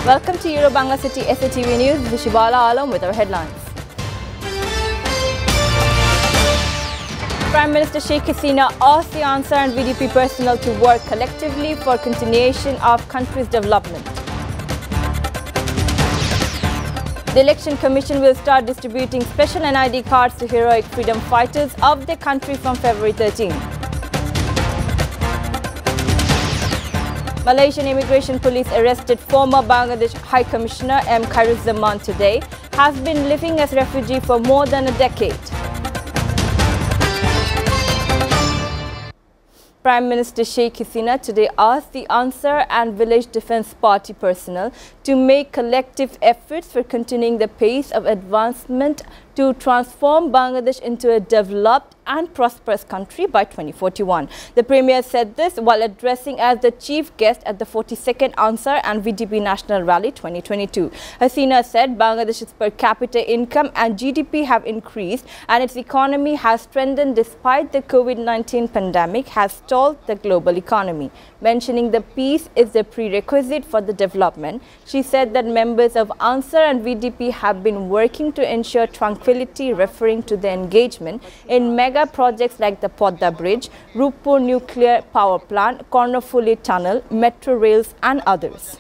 Welcome to Bangla City SATV News. This is Shibala Alam with our headlines. Prime Minister Sheikh Hasina asked the Ansar and VDP personnel to work collectively for continuation of country's development. The Election Commission will start distributing special NID cards to heroic freedom fighters of the country from February 13. Malaysian Immigration Police arrested former Bangladesh High Commissioner M. Khairuzzzaman today, has been living as refugee for more than a decade. Prime Minister Sheikh Hasina today asked the Ansar and Village Defence Party personnel to make collective efforts for continuing the pace of advancement to transform Bangladesh into a developed and prosperous country by 2041. The Premier said this while addressing as the chief guest at the 42nd Ansar and VDP National Rally 2022. Hasina said Bangladesh's per capita income and GDP have increased and its economy has strengthened despite the COVID-19 pandemic has stalled the global economy. Mentioning the peace is the prerequisite for the development, she said that members of Ansar and VDP have been working to ensure tranquility, referring to the engagement in mega projects like the Podda Bridge, Rupur Nuclear Power Plant, Kornofuli Tunnel, metro rails and others.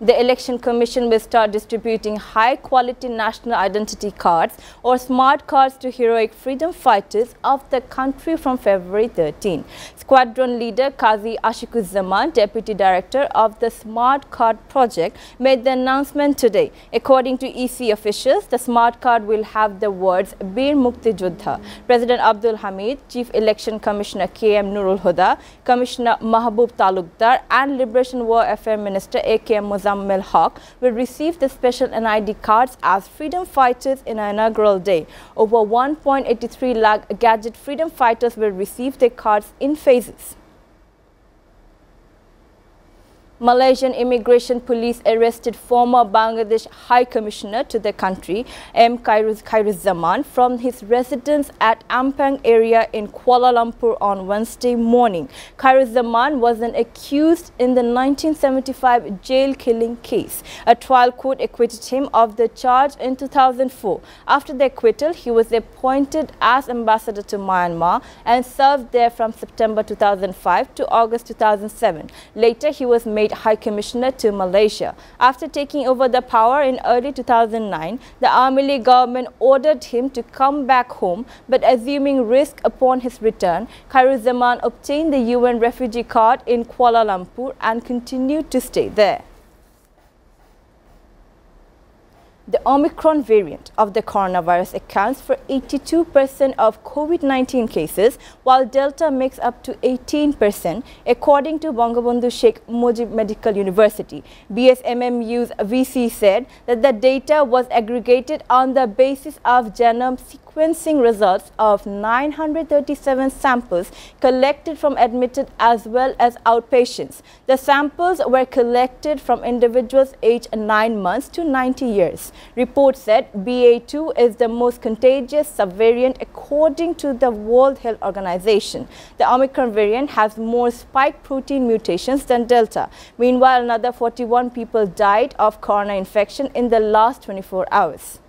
The Election Commission will start distributing high-quality national identity cards or smart cards to heroic freedom fighters of the country from February 13. Squadron leader Qazi Ashikuzzaman, Deputy Director of the Smart Card Project, made the announcement today. According to EC officials, the smart card will have the words Bir Mukti Juddha. President Abdul Hamid, Chief Election Commissioner KM Nurul Huda, Commissioner Mahbub Talukdar and Liberation War Affairs Minister AKM Muzammil Haq will receive the special NID cards as freedom fighters in an inaugural day. Over 1.83 lakh gadget freedom fighters will receive their cards in phases. Malaysian Immigration Police arrested former Bangladesh High Commissioner to the country, M. Khairuzzzaman, from his residence at Ampang area in Kuala Lumpur on Wednesday morning. Khairuzzzaman was an accused in the 1975 jail killing case. A trial court acquitted him of the charge in 2004. After the acquittal, he was appointed as ambassador to Myanmar and served there from September 2005 to August 2007. Later, he was made High Commissioner to Malaysia. After taking over the power in early 2009, the Army government ordered him to come back home, but assuming risk upon his return, Khairuzzzaman obtained the UN refugee card in Kuala Lumpur and continued to stay there. The Omicron variant of the coronavirus accounts for 82% of COVID-19 cases, while Delta makes up to 18%, according to Bangabandhu Sheikh Mujib Medical University. BSMMU's VC said that the data was aggregated on the basis of genome sequencing results of 937 samples collected from admitted as well as outpatients. The samples were collected from individuals aged 9 months to 90 years. Reports said BA2 is the most contagious subvariant according to the World Health Organization. The Omicron variant has more spike protein mutations than Delta. Meanwhile, another 41 people died of corona infection in the last 24 hours.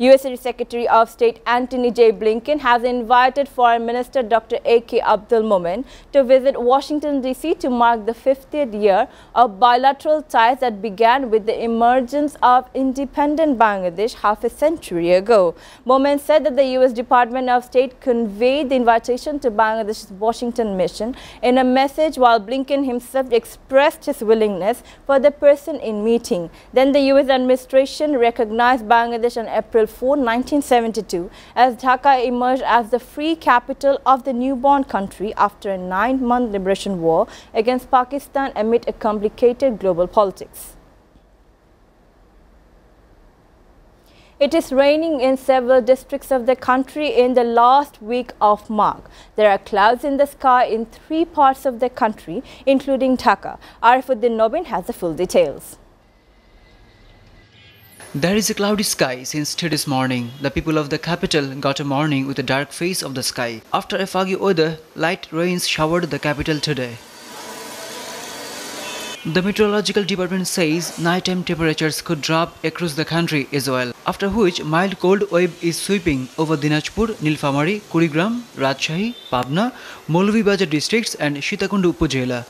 U.S. Secretary of State Antony J. Blinken has invited Foreign Minister Dr. A.K. Abdul Momen to visit Washington, D.C. to mark the 50th year of bilateral ties that began with the emergence of independent Bangladesh half a century ago. Momen said that the U.S. Department of State conveyed the invitation to Bangladesh's Washington mission in a message, while Blinken himself expressed his willingness for the person-in meeting. Then the U.S. administration recognized Bangladesh on April 4, 1972, as Dhaka emerged as the free capital of the newborn country after a 9-month liberation war against Pakistan amid a complicated global politics. It is raining in several districts of the country in the last week of March. There are clouds in the sky in 3 parts of the country, including Dhaka. Arifuddin Nobin has the full details. There is a cloudy sky since today's morning. The people of the capital got a morning with a dark face of the sky. After a foggy weather, light rains showered the capital today. The meteorological department says nighttime temperatures could drop across the country as well, after which mild cold wave is sweeping over Dinajpur, Nilphamari, Kurigram, Rajshahi, Pabna, Moulvibajar districts and Sitakundu Upazila.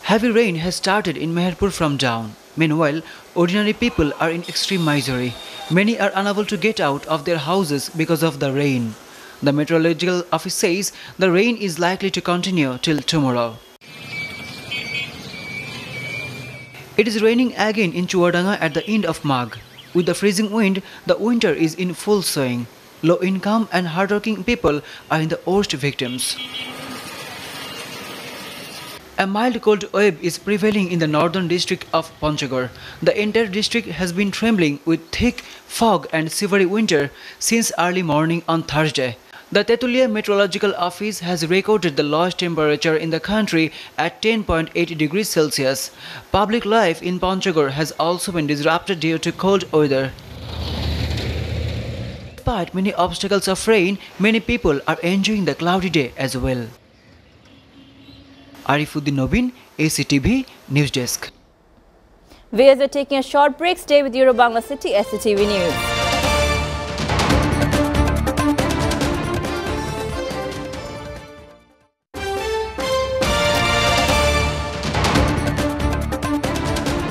Heavy rain has started in Meherpur from dawn. Meanwhile, ordinary people are in extreme misery. Many are unable to get out of their houses because of the rain. The meteorological office says the rain is likely to continue till tomorrow. It is raining again in Chuadanga at the end of Magh. With the freezing wind, the winter is in full swing. Low-income and hardworking people are in the worst victims. A mild cold wave is prevailing in the northern district of Panchagor. The entire district has been trembling with thick fog and severe winter since early morning on Thursday. The Tetulia Meteorological Office has recorded the lowest temperature in the country at 10.8 degrees Celsius. Public life in Panchagor has also been disrupted due to cold weather. Despite many obstacles of rain, many people are enjoying the cloudy day as well. Arifuddin Nobin, SATV News Desk. Viewers are taking a short break. Stay with Bangla City SATV News.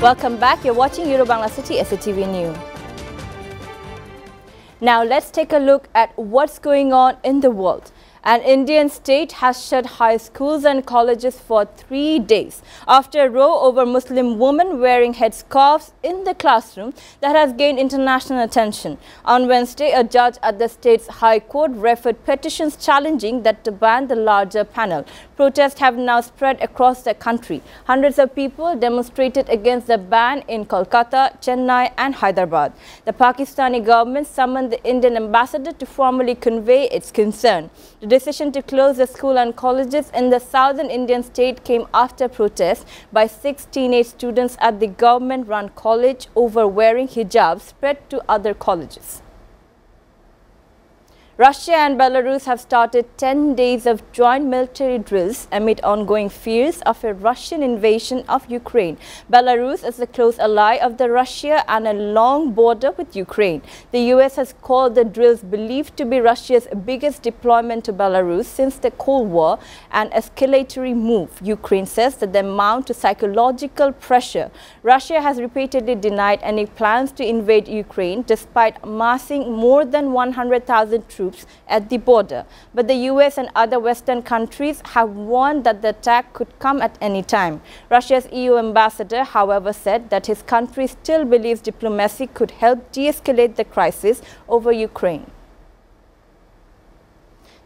Welcome back. You're watching Bangla City SATV News. Now let's take a look at what's going on in the world. An Indian state has shut high schools and colleges for 3 days after a row over Muslim women wearing headscarves in the classroom that has gained international attention. On Wednesday, a judge at the state's High Court referred petitions challenging that to ban the larger panel. Protests have now spread across the country. Hundreds of people demonstrated against the ban in Kolkata, Chennai and Hyderabad. The Pakistani government summoned the Indian ambassador to formally convey its concern. The decision to close the school and colleges in the southern Indian state came after protests by 6 teenage students at the government-run college over wearing hijabs spread to other colleges. Russia and Belarus have started 10 days of joint military drills amid ongoing fears of a Russian invasion of Ukraine. Belarus is a close ally of Russia and a long border with Ukraine. The US has called the drills believed to be Russia's biggest deployment to Belarus since the Cold War an escalatory move. Ukraine says that they amount to psychological pressure. Russia has repeatedly denied any plans to invade Ukraine despite amassing more than 100,000 troops at the border. But the US and other Western countries have warned that the attack could come at any time. Russia's EU ambassador, however, said that his country still believes diplomacy could help de-escalate the crisis over Ukraine.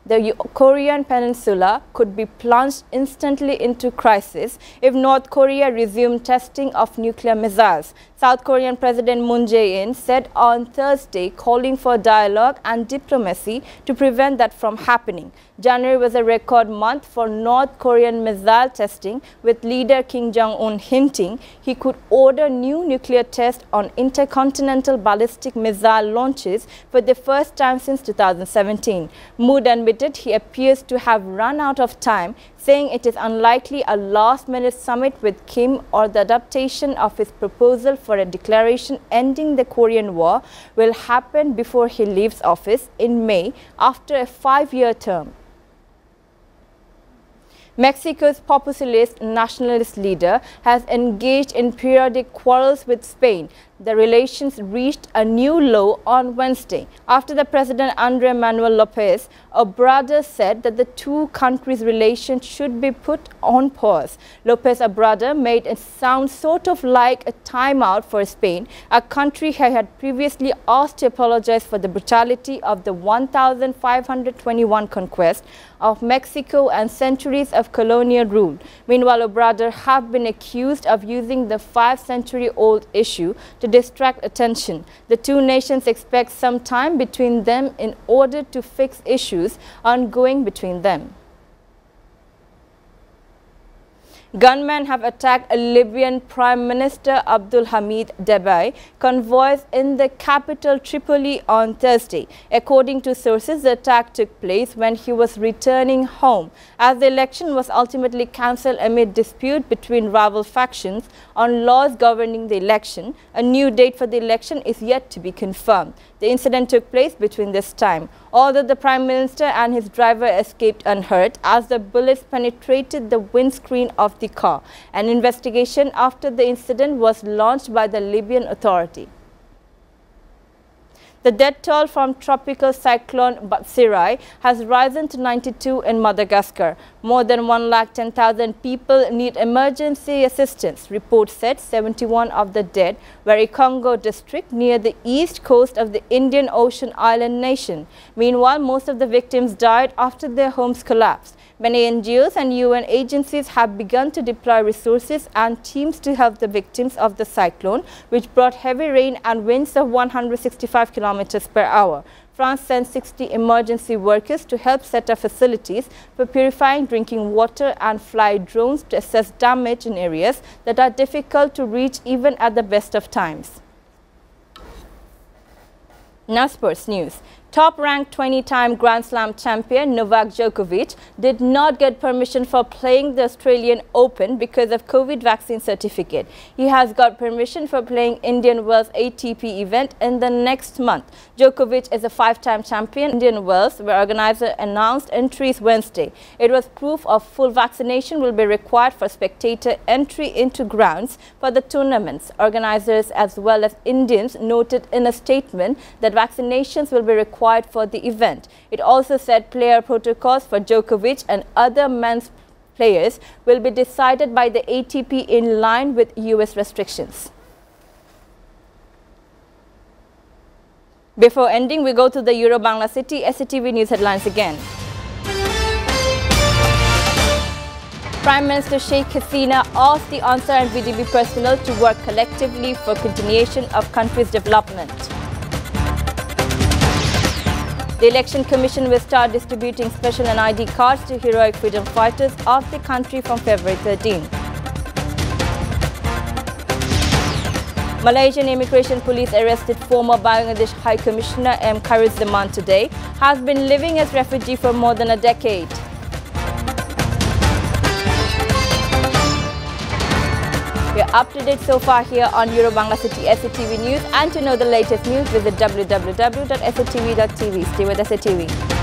The Korean peninsula could be plunged instantly into crisis if North Korea resumed testing of nuclear missiles. South Korean President Moon Jae-in said on Thursday, calling for dialogue and diplomacy to prevent that from happening. January was a record month for North Korean missile testing, with leader Kim Jong-un hinting he could order new nuclear tests on intercontinental ballistic missile launches for the first time since 2017. Moon admitted he appears to have run out of time, saying it is unlikely a last-minute summit with Kim or the adaptation of his proposal for a declaration ending the Korean War will happen before he leaves office in May after a 5-year term. Mexico's populist nationalist leader has engaged in periodic quarrels with Spain. The relations reached a new low on Wednesday after the President Andrés Manuel López Obrador said that the two countries' relations should be put on pause. López Obrador made it sound sort of like a timeout for Spain, a country he had previously asked to apologize for the brutality of the 1521 conquest of Mexico and centuries of colonial rule. Meanwhile, Obrador have been accused of using the 5-century-old issue to distract attention. The two nations expect some time between them in order to fix issues ongoing between them. Gunmen have attacked a Libyan Prime Minister Abdul Hamid Deby convoys in the capital Tripoli on Thursday. According to sources, the attack took place when he was returning home, as the election was ultimately cancelled amid dispute between rival factions on laws governing the election. A new date for the election is yet to be confirmed. The incident took place between this time, although the Prime Minister and his driver escaped unhurt as the bullets penetrated the windscreen of the car. An investigation after the incident was launched by the Libyan authority. The death toll from tropical cyclone Batsirai has risen to 92 in Madagascar. More than 110,000 people need emergency assistance. Reports said 71 of the dead were in Congo district near the east coast of the Indian Ocean island nation. Meanwhile, most of the victims died after their homes collapsed. Many NGOs and UN agencies have begun to deploy resources and teams to help the victims of the cyclone, which brought heavy rain and winds of 165 kilometers per hour. France sent 60 emergency workers to help set up facilities for purifying drinking water and fly drones to assess damage in areas that are difficult to reach even at the best of times. Now sports news. Top-ranked 20-time Grand Slam champion Novak Djokovic did not get permission for playing the Australian Open because of COVID vaccine certificate. He has got permission for playing Indian Wells ATP event in the next month. Djokovic is a 5-time champion. Indian Wells, where organizer announced entries Wednesday. It was proof of full vaccination will be required for spectator entry into grounds for the tournaments. Organizers as well as Indians noted in a statement that vaccinations will be required for the event. It also said player protocols for Djokovic and other men's players will be decided by the ATP in line with US restrictions. Before ending, we go to the Euro-Bangla City SATV News headlines again. Prime Minister Sheikh Hasina asked the Ansar and VDB personnel to work collectively for continuation of country's development. The Election Commission will start distributing special and ID cards to heroic freedom fighters of the country from February 13. Malaysian Immigration Police arrested former Bangladesh High Commissioner M. Khairuzzaman today, has been living as refugee for more than a decade. We are up to date so far here on Euro-Bangla City SATV News, and to know the latest news visit www.satv.tv. Stay with SATV.